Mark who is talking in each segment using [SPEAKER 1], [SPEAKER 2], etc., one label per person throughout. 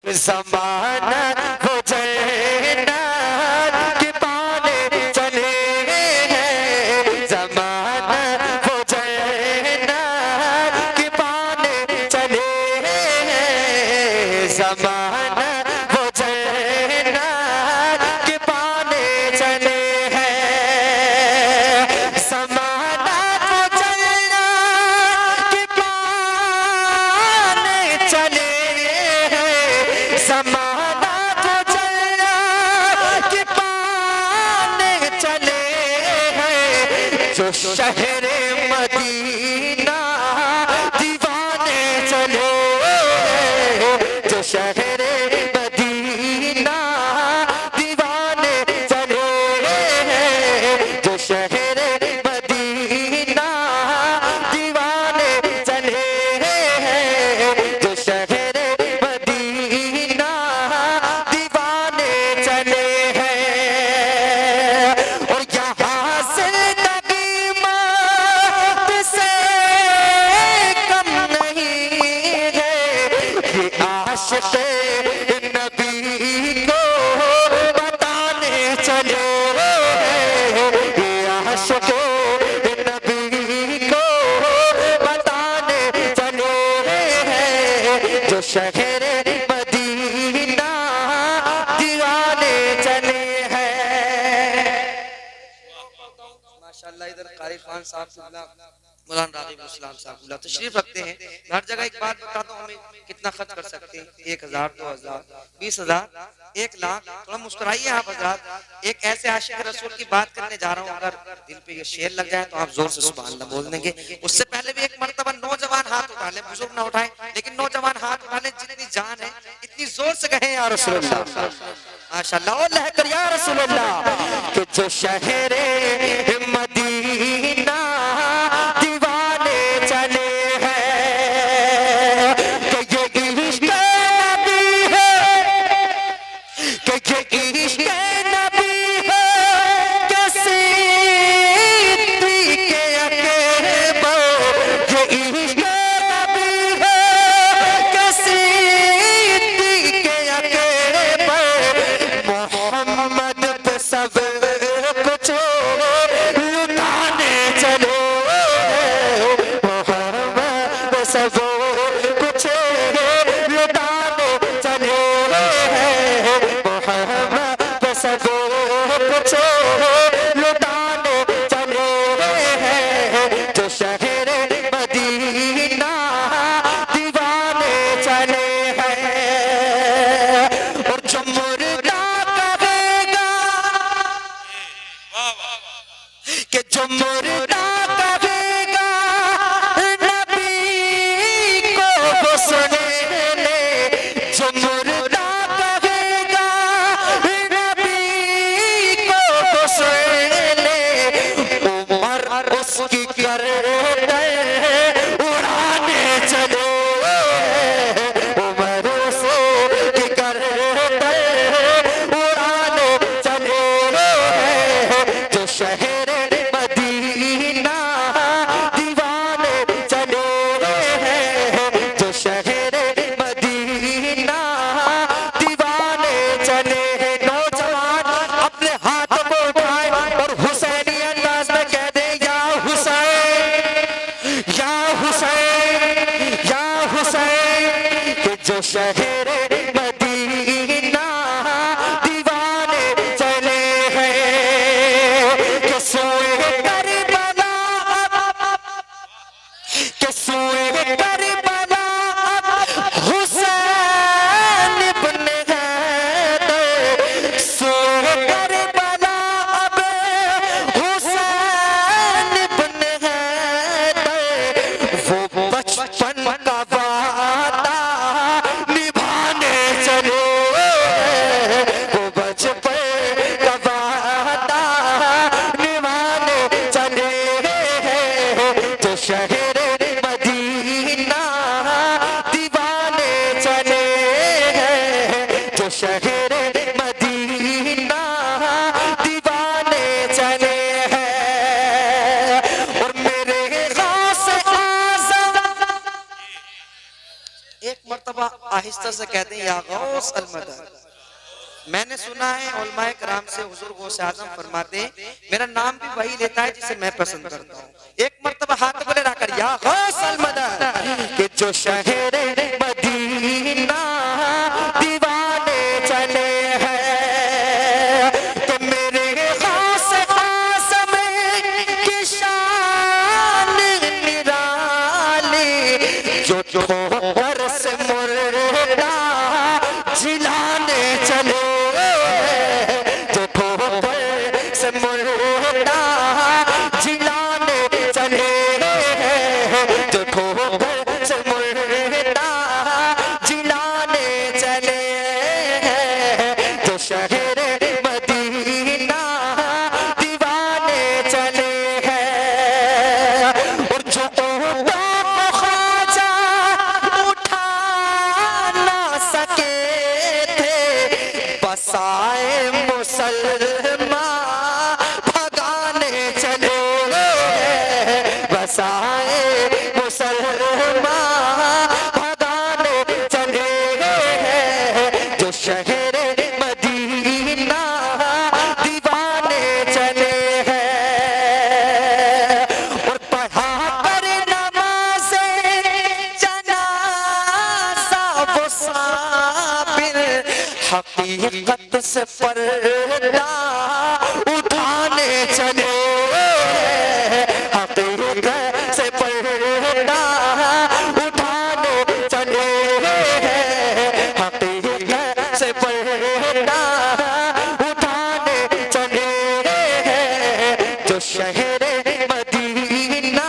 [SPEAKER 1] ज़माना वो जन्नत के पाने चले हैं, ज़माना वो जन्नत के पाने चले हैं, ज़माना वो जन्नत के पाने चले हैं, ज़माना वो जन्नत के पाने चले हैं, ज़माना वो जन्नत के पाने चले हैं, जो शहरे मदीना दीवाने चले हैं, जो शहरे मदीना दीवाने चले हैं, जो शहरे मदीना दीवाने चले हैं, जो शहरे मदीना दीवाने चले हैं। और यहाँ से नगीमत से कम नहीं है, ये आशिक़ नबी को बताने चले हैं, ये आशिक़ नबी को बताने चले हैं, जो शहर मदीना दीवाने चले हैं।
[SPEAKER 2] माशाअल्लाह। इधर कारी खान साहब मौलाना राग़िब इस्लाम साहब तशरीफ रखते हैं। हर जगह एक बात बताता हूँ, हमें कितना खर्च कर सकते हैं, 1000, 2000, 20,000, 1,00,000। थोड़ा मुस्कुराइए आप हज़रात। एक ऐसे आशिक़ रसूल की बात करने जा रहा हूँ, अगर दिल पे ये शेर लग जाए तो आप जोर से सुभान अल्लाह बोल देंगे। उससे पहले भी एक मर्तबा नौजवान हाथ उठा ले, बुजुर्ग ना उठाए, लेकिन नौजवान हाथ उठा ले, जितनी जान है इतनी जोर से कहें या रसूलुल्लाह। माशाअल्लाह। और लहकर या रसूलुल्लाह।
[SPEAKER 1] कि जो शहरे मदीना दीवाने चले हैं, कि ये इश्क़ नबी है, कि ये इश्क़ नबी है, कि सिद्दीक़ अकबर, ये इश्क़ नबी है, कि सिद्दीक़ अकबर, मोहम्मद पे सब कुछ लुटाने चले हैं, मोहम्मद पे सब कुछ लुटाने चले हैं, मोहम्मद पे सब कुछ लुटाने चले हैं, जो शहर मदीना दीवाने चले हैं। और जो मुर्दा कहेगा कि जो मुर्दा कहेगा नबी को वो सुने ले, जो मुर्दा कहेगा नबी को वो सुने ले, उमर उसकी करते उड़ाने चले हैं, उमर उसकी करते उड़ाने चले हैं, जो शहर मदीना दीवाने चले हैं, जो शहर मदीना दीवाने चले हैं। नौजवान अपने हाथ को उठाए और हुसैनी अंदाज में कह दे, या हुसैन, या हुसैन, या हुसैन, कि जो शहर मदीना दीवाने चले हैं, कि सोए करबला कि सोए करबला हुसैन इब्न हैदर, सोए करबला अब हुसैन इब्न हैदर, वो बचपन का वादा निभाने चले हैं, वो बचपन का वादा निभाने चले हैं, जो शहर मदीना दीवाने चले हैं, जो शहर मदीना दीवाने चले हैं। और मेरे गौस आज़म
[SPEAKER 2] मर्तबा आहिस्ता से कहते हैं या गौस अल मदद। मैंने सुना है उलमाए कराम से हुजूर गौस आजम फरमाते हैं मेरा नाम भी वही लेता है जिसे मैं पसंद करता हूँ। एक मर्तबा हाथ बोले राकर या गौस अल मदद
[SPEAKER 1] कि जो शहर मदीना दीवाने चले हैं तो मेरे गौस आज़म की शान निराली जो ठोकर से मुर्दा जिलाने चले जो ठोकर से मुर्दा जिलाने चले जो ठोकर से मुर्दा जिलाने चले जो शहर मदीना दीवाने चले हैं और जो ख्वाजा उठा ना सके थे बसाए मुसलमान भगाने चले बसाए मुसलमान भगाने चले जो शहर मदीना दीवाने चले हैं और पढ़ा कर नमाज़े जनाज़ा वो साबिर हकीकत से पर्दा उठाने चले हकीकत से पर्दा उठाने चले हकीकत से पर्दा उठाने चले जो शहर मदीना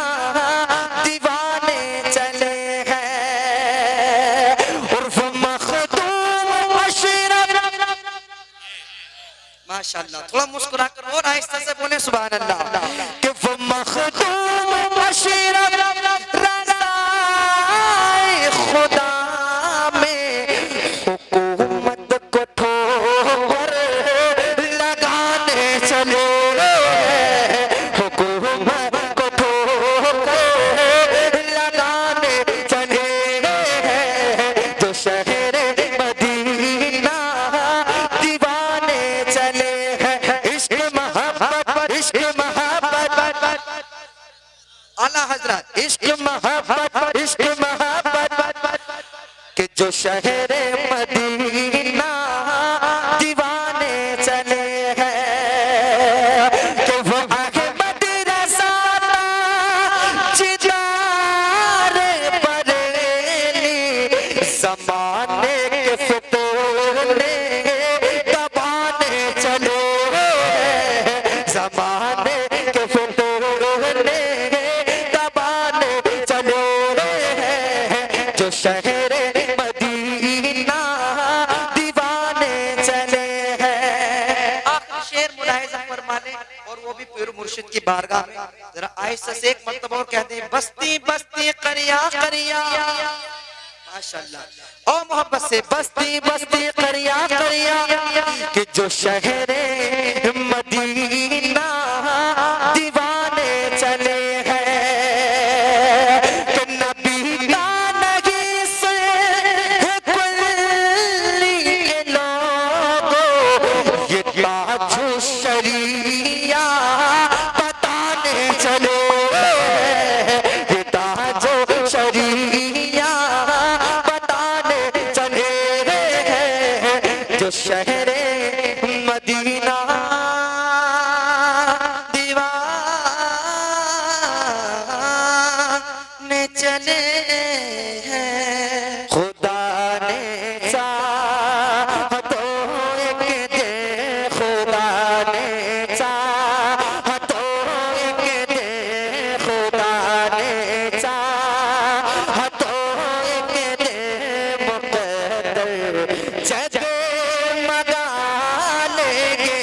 [SPEAKER 1] दीवाने चले हैं और वो मखदूम अशरफ
[SPEAKER 2] माशाल्लाह। थोड़ा मुस्कुरा कर और आहिस्ता से बोले सुभान अल्लाह।
[SPEAKER 1] कि वो मखदूम अशरफ रज़ाए खुदा में हुकूमत को ठोकर लगाने चले हुकूमत को ठोकर लगाने चले जो शहर मदीना दीवाने चले हैं इश्क मोहब्बत
[SPEAKER 2] आला हजरत
[SPEAKER 1] इश्क मोहब्बत कि जो शहर मदीना दीवाने चले हैं कि वो अहमद रज़ा जिदार बरेली ज़माने के फितूने दबाने चले ज़माने के फितूने दबाने चले जो शहर मदीना दीवाने चले हैं।
[SPEAKER 2] आखिरी शेर मुलाहिजा फरमाने और वो भी पीर मुर्शिद की बारगाह में जरा आहिस्ता से एक मर्तबा और कहते हैं बस्ती बस्ती करिया करिया माशाल्लाह। और मोहब्बत से
[SPEAKER 1] बस्ती बस्ती करिया करिया कि जो शहर मदीना दीवाने चले हैं कि नबी का नगी से कुल्ली के लोगों ये ताजु शरिया बताने चले ये ताजु शरिया बताने चले जो शहर मदीना दीवाने चले हैं खुदा ने चाहा तो एक दे खुदा ने चाहा तो एक दे खुदा ने चाहा तो एक दे मुक़द्दर जग मगा लेंगे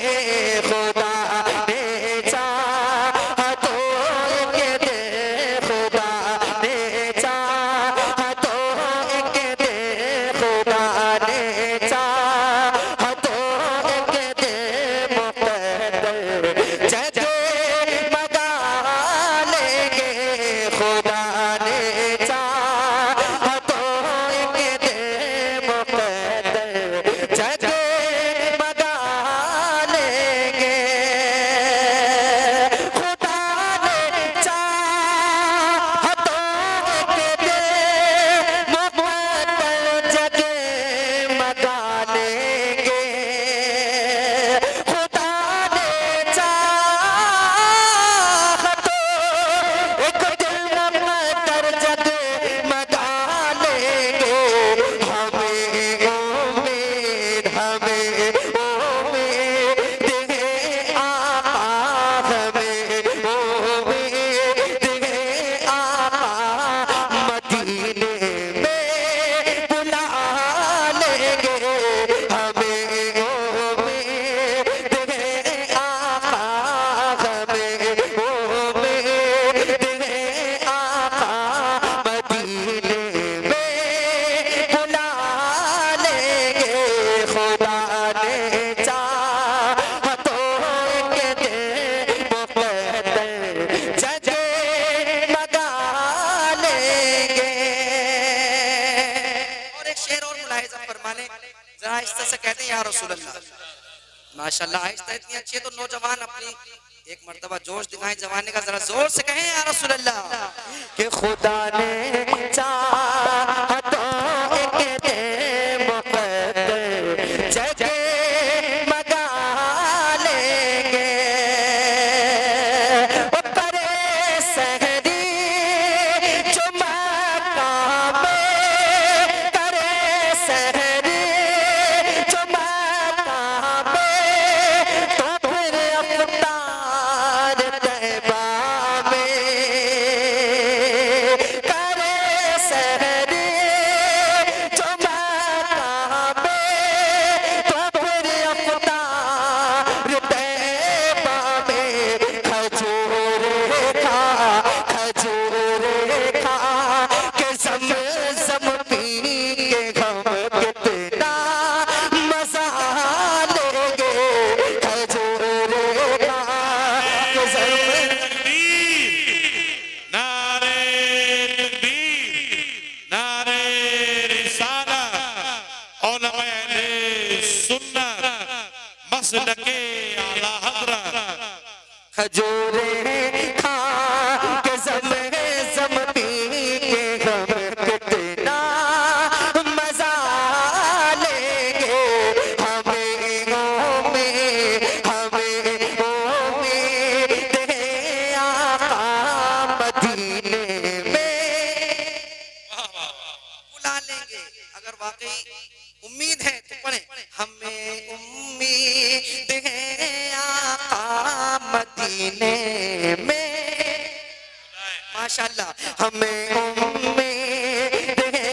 [SPEAKER 2] जरा आहिस्ता से कहते हैं या रसूल अल्लाह। माशाल्लाह आहिस्ता इतनी अच्छी है, तो नौजवान अपनी एक मर्तबा जोश दिखाएं जवानी का, जरा जोर से कहें या रसूल अल्लाह।
[SPEAKER 1] कि खुदा ने चाहा तो एक दे मुकद्दर जगे मगा लेंगे। वो करे सहरी जो मकाम में, करे सहरी जो मकाम में, तो फिर अफ्तार तैबा में करे सहरी जो मकाम में, तो फिर अफ्तार तैबा में खजूर खा के ज़म पी के हम कितना मजा लेंगे। खजूर खा के
[SPEAKER 3] नारे तकबीर, नारे रिसालत, उलमा अहले सुन्नत, मसलके आला हज़रत।
[SPEAKER 1] खजूरे खा के ज़म पी के हम कितना मजा लेंगे। हमें दे आका मदीने में।
[SPEAKER 2] बुला लेंगे। अगर वाकई उम्मीद है तो पढ़े, हमें उम्मीद है आका मदीने में। माशाल्लाह
[SPEAKER 1] हमें उम्मीद है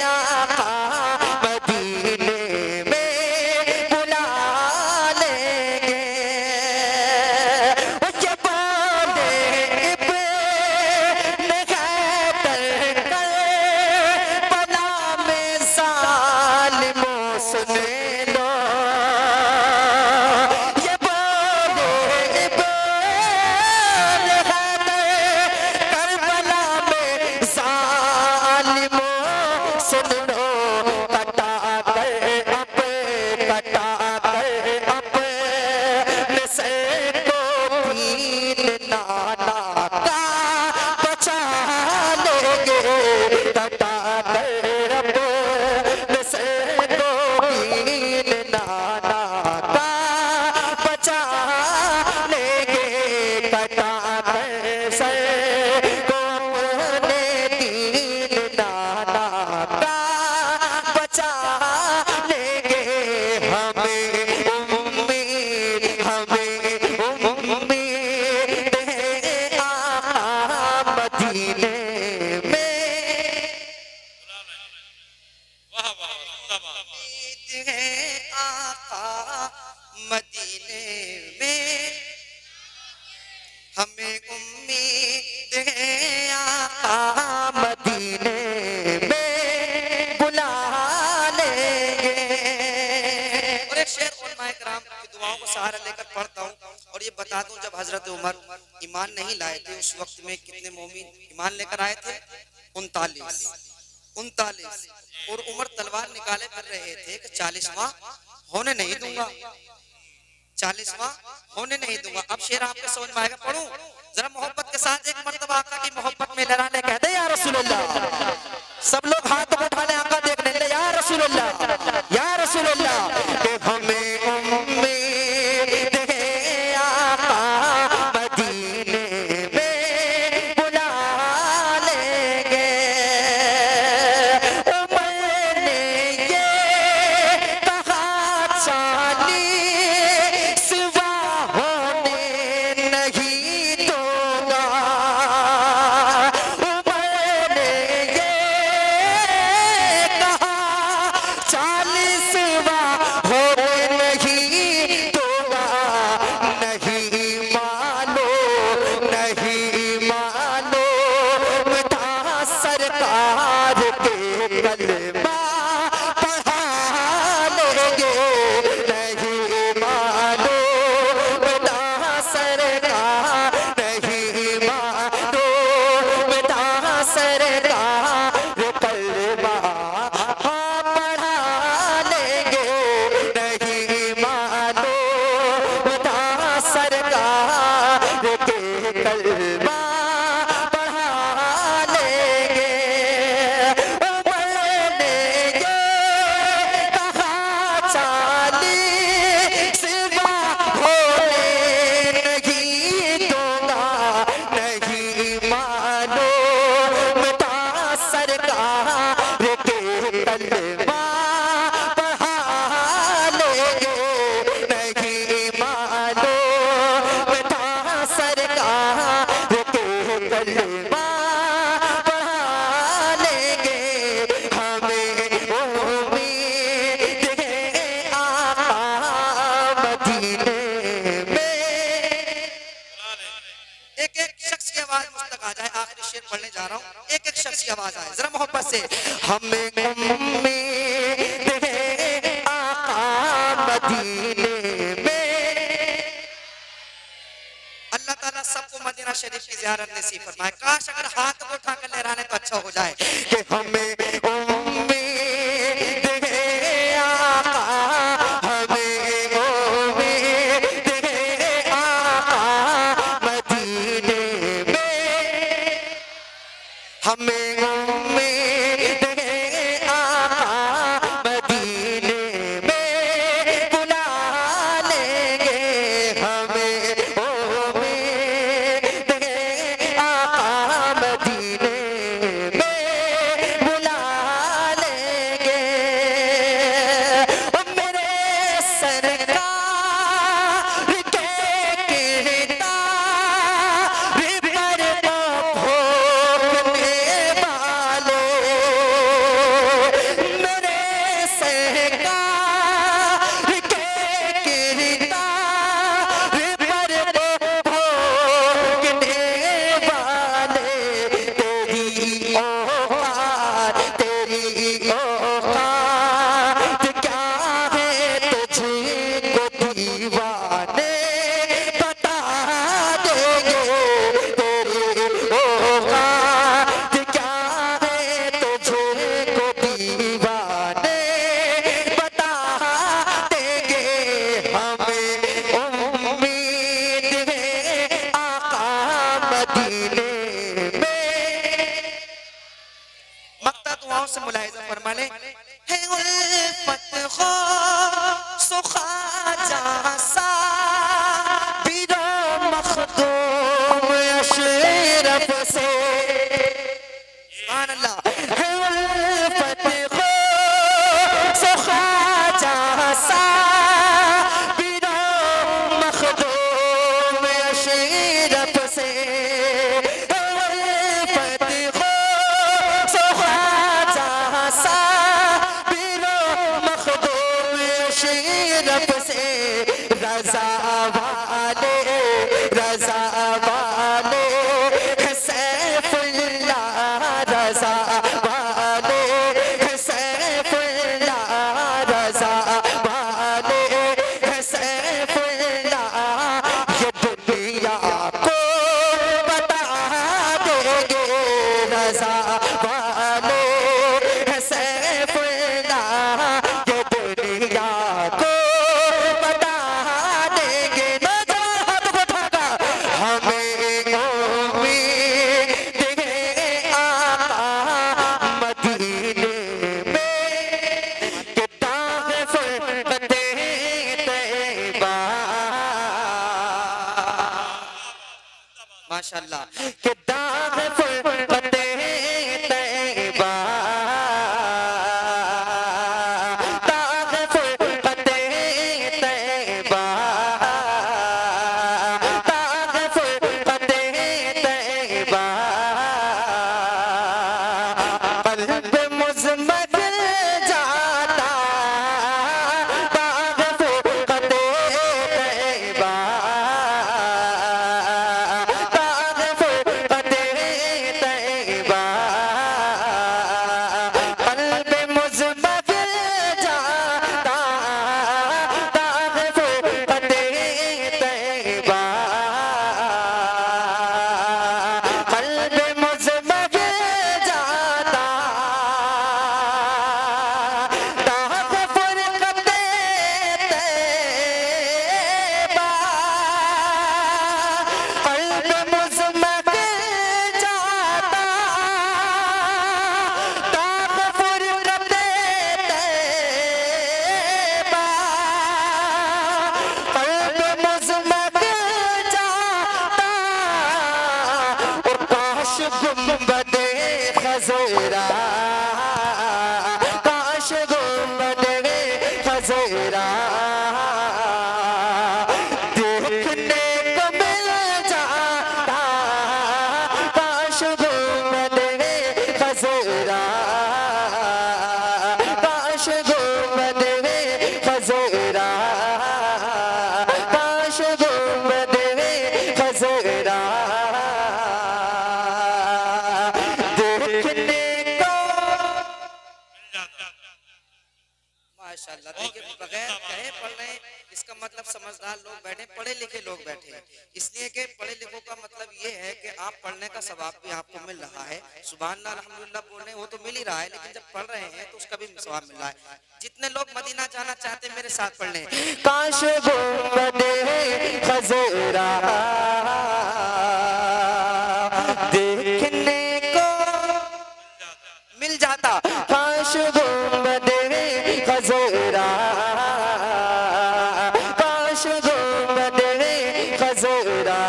[SPEAKER 1] आका मदीने में बुला लेंगे। वो ये बोले इब्न हैदर कल बला में ज़ालिमों सुन लो। ये बोले इब्न हैदर करबला में ज़ालिमों सुन लो। कटा कर अपने सर को पीन नाना का बचा लेंगे। कटा कर अपने सर को पीन नाना का बचा लेंगे। कटा कर सर को अपने दीन नाना का बचा लेंगे। हमें उम्मीद है आका मदीने में।
[SPEAKER 3] वाह वाह जिंदाबाद।
[SPEAKER 2] उम्मीद है आका मदीने में। हमें उम्मीद है आका
[SPEAKER 1] मदीने में बुला लेंगे।
[SPEAKER 2] और एक शेर उलमाए किराम की दुआओं को सहारा लेकर पढ़ता हूँ और ये बता दूं, जब हजरत उमर ईमान नहीं लाए थे उस वक्त में कितने मोमिन ईमान लेकर आए थे? 39। और उमर तलवार निकाले कर रहे थे कि 40वां होने नहीं दूंगा, 40वां होने नहीं दूंगा। अब शेर आपके समझ में आएगा, पढ़ूं जरा मोहब्बत के साथ एक मर्तबा आका की मोहब्बत में लहराने कहते या रसूलुल्लाह। सब लोग हाथ उठा ले, आका देखने ले या रसूलुल्लाह, या रसूलुल्लाह। कि हमें उम्मीद है आका मदीने में बुला लेंगे। उमर ने ये कहा 40 सिवा होने नहीं दूंगा। उमर ने ये सी आवाज आए जरा मोहब्बत से। हमें उम्मीद है आका मदीने में। अल्लाह ताला सबको मदीना शरीफ की ज़ियारत नसीब फरमाए। काश अगर हाथ को उठा कर लहराने तो अच्छा हो जाए कि हमें उम्मीद है आका, हमें उम्मीद है आका मदीने में। हमें उम्मीद है आका मदीने में बुला लेंगे। हमें उम्मीद है आका मदीने में बुला लेंगे। मेरे सरकार के किरदार पर भोगने वाले, मेरे सरकार के किरदार पर भोगने वाले। तेरी औकात क्या है तुझको दीवाने बता देंगे। तेरी औकात क्या है तुझको दीवाने बता देंगे। हमें उम्मीद है आका मदीने में। मक्ता दुआओं से मुलाहिजा फरमा ले। है उल्फत खो सो ख्वाजा सा बिरो मखदूम अशरफ से। सुभान अल्लाह। है उल्फत खो सो ख्वाजा सा बिरो मखदूम अशरफ से। है उल्फत खो सो ख्वाजा सा बिरो मखदूम अशरफ से। रजा वाले है सैफुल्लाह, रजा वाले है सैफुल्लाह, रजा वाले है सैफुल्लाह। ये दुनिया को बता देंगे। रजा वाले है सैफुल्लाह, ये दुनिया को बता देंगे। नौजवान हाथ को उठाकर हमें उम्मीद है आका मदीने में कि दाग फुर्कते तैबा। माशाअल्लाह कि दाग फुर्कते तैबा, दाग फुर्कते तैबा, दाग फुर्कते तैबा। क़ल्ब मुज़मगिल जाता दाग फुर्कते तैबा, दाग फुर्कते तैबा। क़ल्ब मुज़मगिल जाता दाग फुर्कते तैबा, क़ल्ब मुज़मगिल जाता दाग फुर्कते तैबा। क़ल्ब मुज़मगिल जाता दाग फुर्कते तैबा। क़ल्ब मुज़मगिल जाता और काश गुंबदे खज़रा, काश गुंबदे खज़रा देखने को मिल जाता। काश गुंबदे खज़रा, काश गुंबदे खज़रा, काश गुंबदे खज़रा देखने देखिए बगैर कहे पढ़ रहे हैं, इसका मतलब समझदार लोग बैठे, पढ़े लिखे लोग बैठे हैं, इसलिए कि पढ़े लिखों का मतलब ये है कि आप पढ़ने का सवाब भी आपको मिल रहा है। सुभान अल्लाह अल्हम्दुलिल्लाह बोल रहे हैं वो तो मिल ही रहा है, लेकिन जब पढ़ रहे हैं तो उसका भी सवाब मिल रहा है। जितने लोग मदीना जाना चाहते हैं मेरे साथ पढ़ लें।
[SPEAKER 1] काश गुंबदे खजरा देखने को
[SPEAKER 2] मिल जाता,
[SPEAKER 1] काश गुंबदे खजरा काश गुंबदे खजरा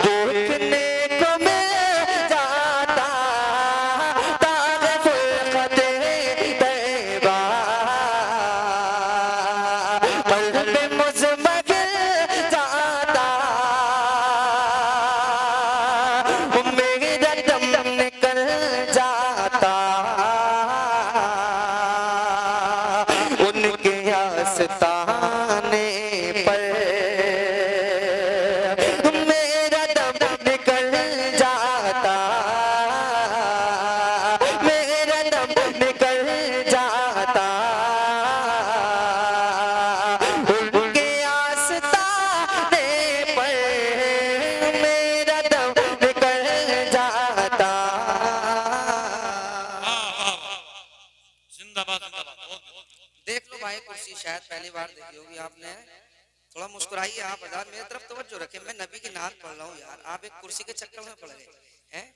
[SPEAKER 1] देखने को मिल जाता ताज फुलकते तैबा कल्ब मुज़मगिल जाता मेरा दम निकल जाता उनके आस्ताने पर मेरा दम निकल जाता मेरा दम निकल जाता उनके आस्ताने पर मेरा दम निकल जाता।
[SPEAKER 3] जिंदाबाद जिंदाबाद।
[SPEAKER 2] देख लो भाई कुर्सी शायद पहली बार देखी होगी आपने, थोड़ा मुस्कुराइए आप हजार, मेरी तरफ तवज्जो रखें, मैं नबी की नात पढ़ रहा हूँ यार, आप एक कुर्सी के चक्कर में पड़ गए हैं।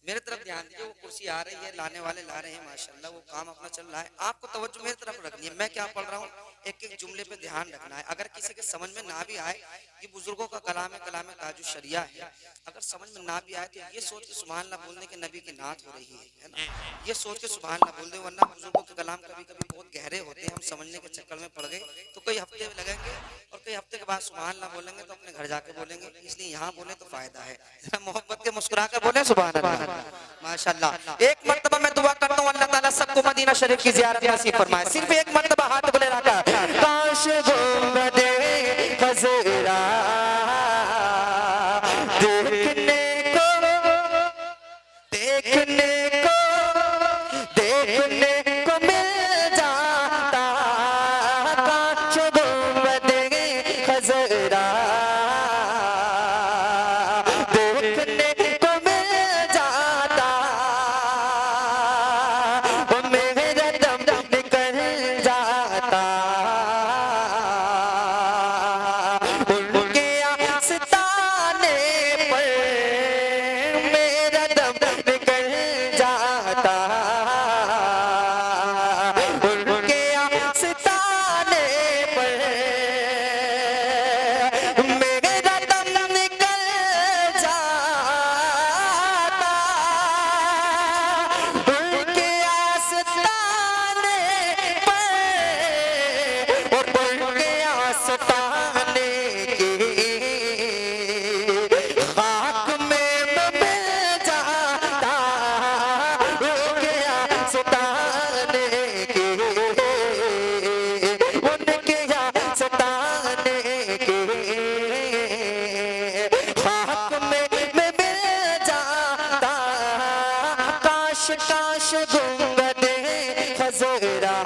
[SPEAKER 2] मेरे तरफ ध्यान दीजिए, वो कुर्सी आ रही है, लाने वाले ला रहे हैं माशाल्लाह, वो काम अपना चल रहा है, आपको तवज्जो मेरी तरफ रखनी है, मैं क्या पढ़ रहा हूँ एक एक जुमले पे ध्यान रखना है। अगर किसी के समझ में ना भी आए, ये बुजुर्गों का कलाम है, कलाम ताजु शरिया है, अगर समझ में ना भी आए तो ये सोच के सुभान अल्लाह बोलने के नबी की नात हो रही है ना, ये सोच के सुभान अल्लाह बोल दे, वरना बुजुर्गों के कलाम कभी कभी बहुत गहरे होते हैं, हम समझने के चक्कर में पड़ गए तो कई हफ्ते लगेंगे और कई हफ्ते के बाद सुभान अल्लाह बोलेंगे तो अपने घर जाके बोलेंगे, इसलिए यहाँ बोले तो फायदा है, मोहब्बत के मुस्कुरा कर बोले सुभान अल्लाह माशाल्लाह। एक मर्तबा मैं दुआ करता हूँ अल्लाह ताला सबको मदीना शरीफ की ज़ियारत नसीब फरमाए, सिर्फ एक मर्तबा हाथ बुले रखा, काश गुंबदे खजरा देखने को देखने को देखने को मिल जाता काश गुंबदे खजरा देखने को मिल जाता मेरा दम निकल जाता उनके आस्ताने पर मेरा दम निकल जाता उनके आस्ताने पर मेरा दम निकल जाता उनके आस्ताने पर और उनके आस्ताने के खाक में मैं मिल जाता उनके आस्ताने के उनके आस्ताने के खाक में मैं मिल जाता काश काश गुंबदे खजरा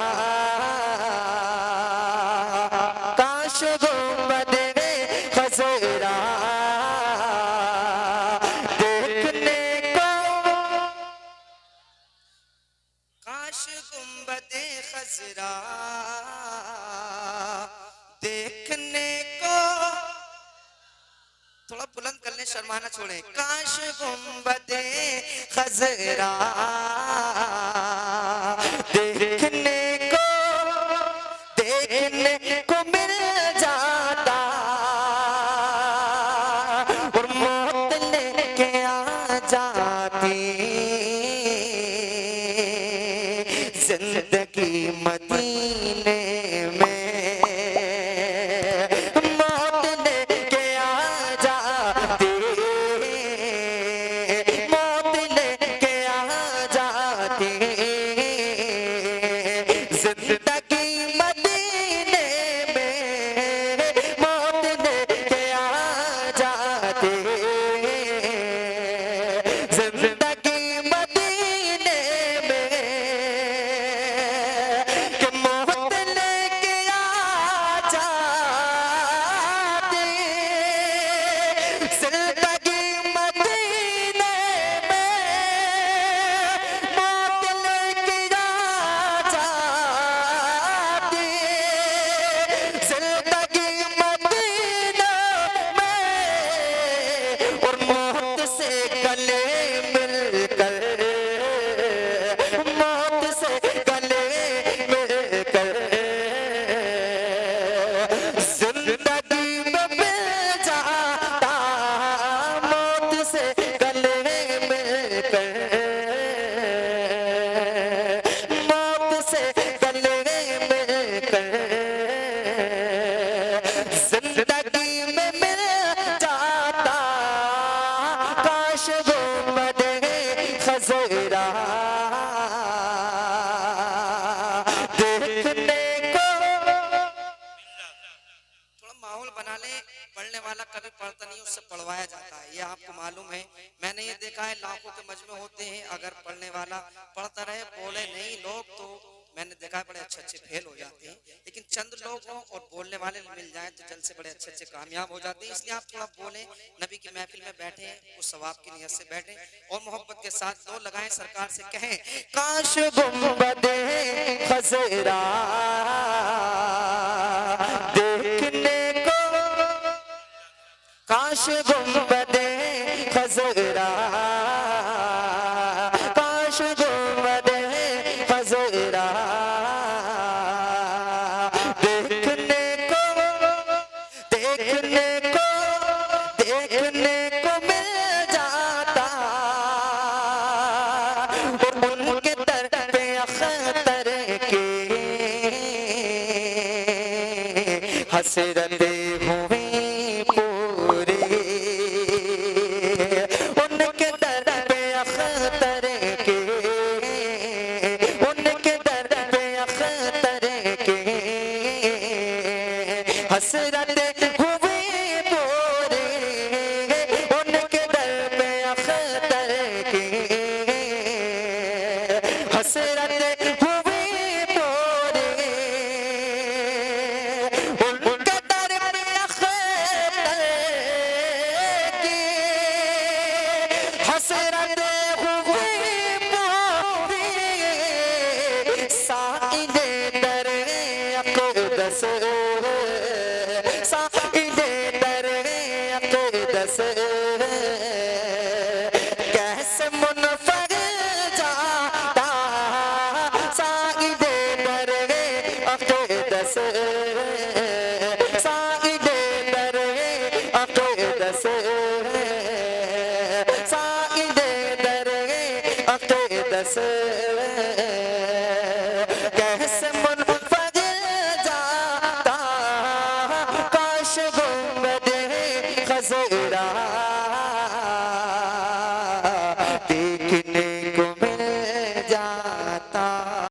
[SPEAKER 2] काश गुंबदे खजरा देखने को काश गुंबदे खजरा देखने को, थोड़ा बुलंद कर ले, शर्माना छोड़े, काश गुंबदे खजरा देखने को मिल जाता और मौत लेके आ जाती जिंदगी मदीने में मौत लेके आ जाती मौत लेके आ जाती जिंदगी मदीने में मौत लेके आ जाती जिंदगी मदीने में
[SPEAKER 1] देखने को।
[SPEAKER 2] थोड़ा माहौल बना ले, पढ़ने वाला कभी पढ़ता नहीं, उससे पढ़वाया जाता है, ये आपको मालूम है। मैंने ये देखा है लाखों के मजमे होते हैं, अगर पढ़ने वाला पढ़ता रहे, बोले नहीं लोग, तो मैंने देखा है बड़े अच्छे अच्छे फेल हो जाते हैं। लेकिन चंद लोग हों और बोलने वाले मिल जाए तो जल्द से बड़े अच्छे अच्छे कामयाब हो जाते हैं। इसलिए आप थोड़ा बोलें, नबी की महफिल में बैठे, उस सवाब की नियत से बैठे और मोहब्बत के साथ दो लगाएं, सरकार से कहें
[SPEAKER 1] काश गुंबदे खजरा देखने को, काश गुंबदे खजरा, काश गुंबदे खजरा देखने को, देखने को, देखने को मिल जाता। उनके दर पे अख्तर के हसरते हुए पूरे, उनके दर पे अख्तर के, उनके दर पे अख्तर के हसरते हुए पूरे, उनके दर पे अख्तर के हसरते हुए पूरे, उनके दर पे अख्तर के हसरते हुए पूरे, साइले दर अक़दस, साइले दर अक़दस कैसे मुनफ़र जाता, साइले दर अक़दस, साइले दर अक़दस, साइले दर अक़दस कैसे मुनफ़र जाता। काश गुंबदे खजरा